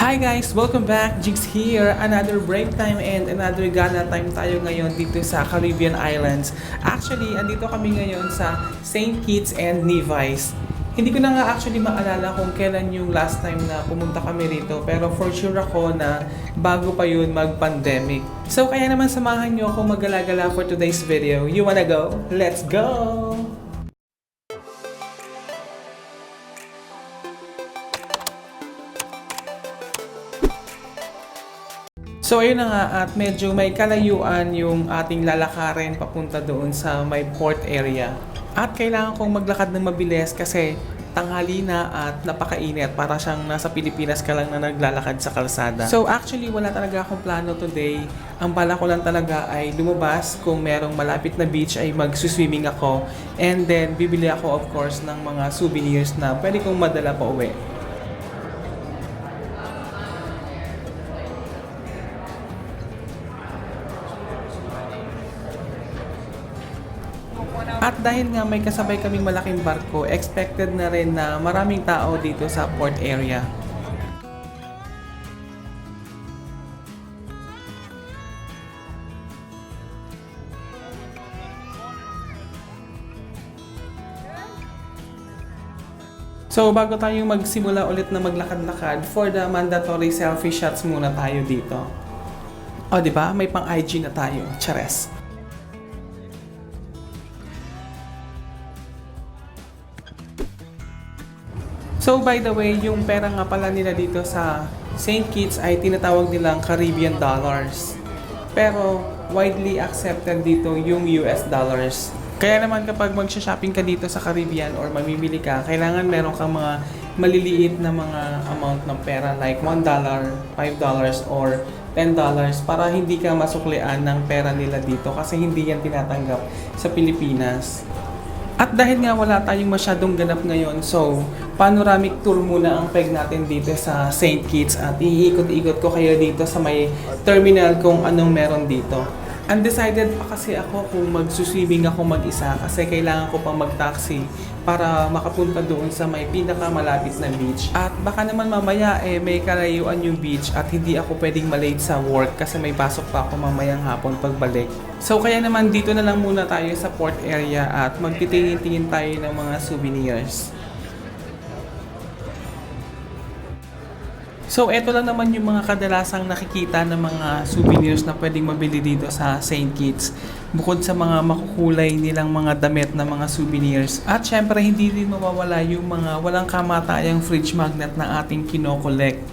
Hi guys! Welcome back! Jigs here! Another break time and another gala time tayo ngayon dito sa Caribbean Islands. Actually, andito kami ngayon sa St. Kitts and Nevis. Hindi ko na nga actually maalala kung kailan yung last time na pumunta kami rito, pero for sure ako na bago pa yun mag-pandemic. So kaya naman samahan nyo ako maggala-gala for today's video. You wanna go? Let's go! So ayun na nga, at medyo may kalayuan yung ating lalakarin papunta doon sa may port area. At kailangan kong maglakad ng mabilis kasi tanghali na at napakainit, para siyang nasa Pilipinas ka lang na naglalakad sa kalsada. So actually wala talaga akong plano today. Ang bala ko lang talaga ay lumabas, kung merong malapit na beach ay mag-swimming ako, and then bibili ako of course ng mga souvenirs na pwede kong madala pa uwi. At dahil nga may kasabay kaming malaking barko, expected na rin na maraming tao dito sa port area. So bago tayo magsimula ulit na maglakad-lakad, for the mandatory selfie shots muna tayo dito. O di ba? May pang IG na tayo. Chares! So by the way, yung pera nga pala nila dito sa St. Kitts ay tinatawag nilang Caribbean dollars. Pero widely accepted dito yung US dollars. Kaya naman kapag magsha-shopping ka dito sa Caribbean or mamimili ka, kailangan meron kang mga maliliit na mga amount ng pera like $1, $5 or $10 para hindi ka masuklian ng pera nila dito kasi hindi yan tinatanggap sa Pilipinas. At dahil nga wala tayong masyadong ganap ngayon, so panoramic tour muna ang peg natin dito sa St. Kitts at iikot-ikot ko kayo dito sa may terminal kung anong meron dito. Undecided pa kasi ako kung magsuswimming ako mag-isa kasi kailangan ko pang mag-taxi para makapunta doon sa may pinakamalapit na beach. At baka naman mamaya may kalayuan yung beach at hindi ako pwedeng malate sa work kasi may pasok pa ako mamayang hapon pagbalik. So kaya naman dito na lang muna tayo sa port area at magtitingin-tingin tayo ng mga souvenirs. So eto lang naman yung mga kadalasang nakikita ng mga souvenirs na pwedeng mabili dito sa St. Kitts. Bukod sa mga makukulay nilang mga damit na mga souvenirs. At syempre hindi rin mawawala yung mga walang kamatayang fridge magnet na ating kinokolekt.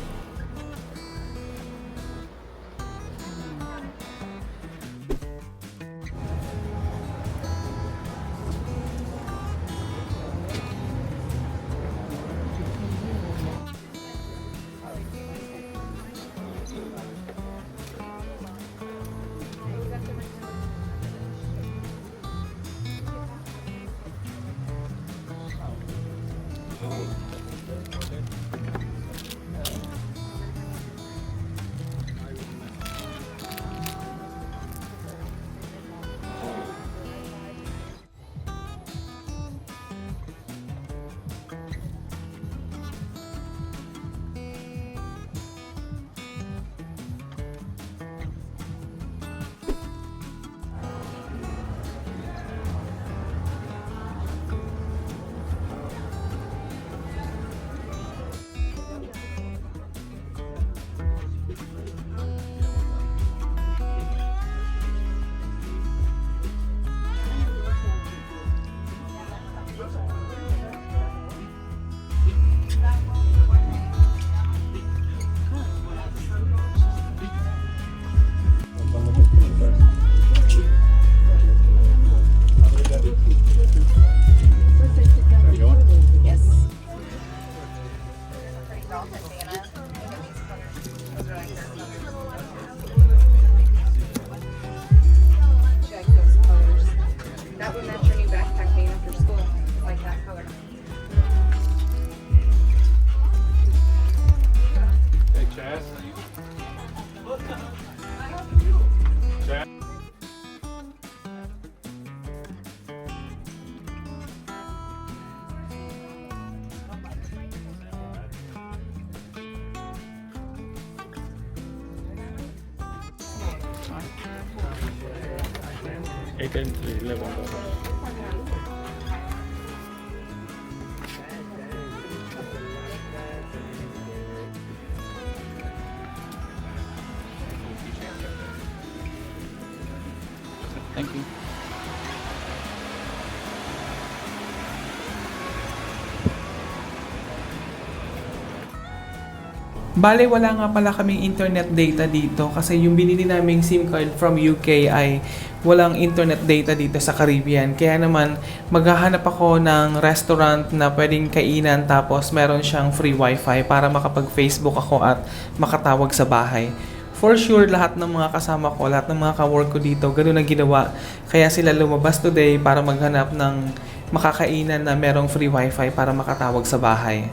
That would match your new backpack made after school, like that color. Hey, Chaz. Chaz. 8 and 3, 11 dollars. Thank you. Bale, wala nga pala kaming internet data dito kasi yung binili naming SIM card from UK ay walang internet data dito sa Caribbean. Kaya naman, maghahanap ako ng restaurant na pwedeng kainan tapos meron siyang free wifi para makapag-Facebook ako at makatawag sa bahay. For sure, lahat ng mga kasama ko, lahat ng mga ka-work ko dito, ganun ang ginawa. Kaya sila lumabas today para maghanap ng makakainan na merong free wifi para makatawag sa bahay.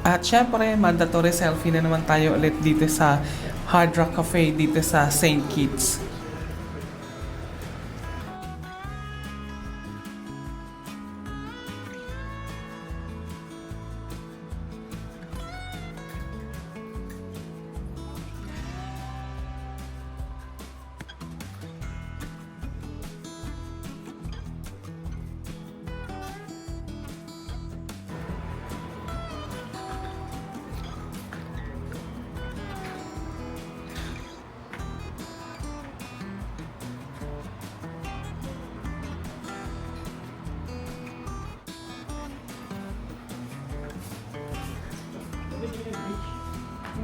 At syempre, mandatory selfie na naman tayo ulit dito sa Hard Rock Cafe dito sa St. Kitts.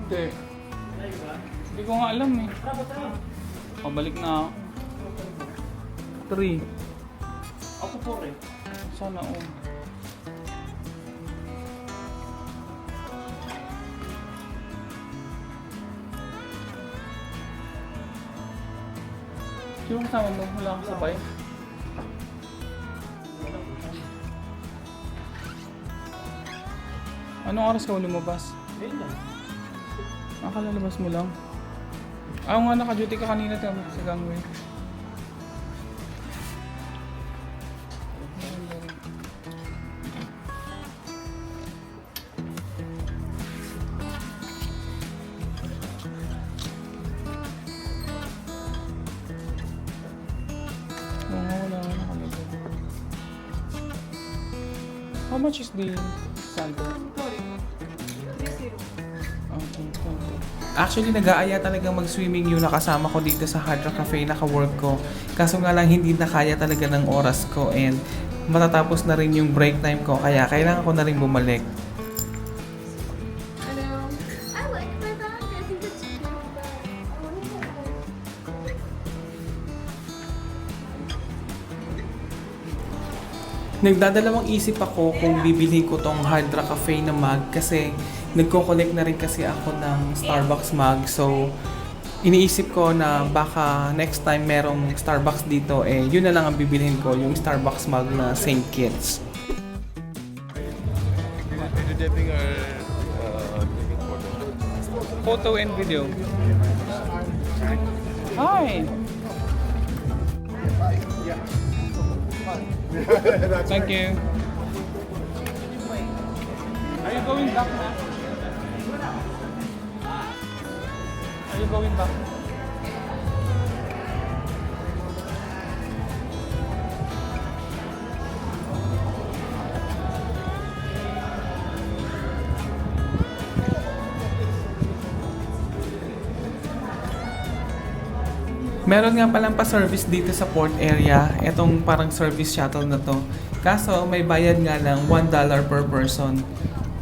Hindi. Hindi ko nga alam eh. Pabalik na ako. 3. Ako po rin. Sana oh. Sino kasama mo? Wala akong sabay. Anong oras ka lumabas? Nakalalabas mo lang? Ayaw nga, naka-duty ka kanina sa gangway. Oo nga, wala nga nakalagay. How much is the saldo? Actually, nag-aaya talagang mag-swimming yung nakasama ko dito sa Hard Rock Cafe na ka-work ko. Kaso nga lang hindi na kaya talaga ng oras ko and matatapos na rin yung break time ko kaya kailangan ko na rin bumalik. Hello. I like my bag. I think it's cute, but Nagdadalawang isip ako kung bibilhin ko tong Hard Rock Cafe na mug kasi nagko-collect na rin kasi ako ng Starbucks mug. So, iniisip ko na baka next time merong Starbucks dito, eh yun na lang ang bibilhin ko, yung Starbucks mug na St. Kitts. Videotaping or taking photo? Photo and video. Hi! Thank you. Are you going back now? Are you going back? Meron nga palang pa-service dito sa port area, etong parang service shuttle na to. Kaso may bayad nga ng $1 per person.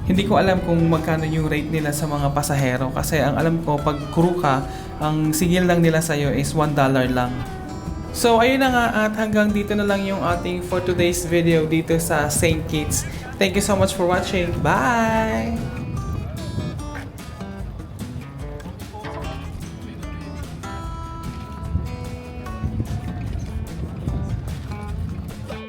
Hindi ko alam kung magkano yung rate nila sa mga pasahero kasi ang alam ko pag crew ka, ang singil lang nila sa'yo is $1 lang. So ayun na nga at hanggang dito na lang yung ating for today's video dito sa St. Kitts. Thank you so much for watching. Bye!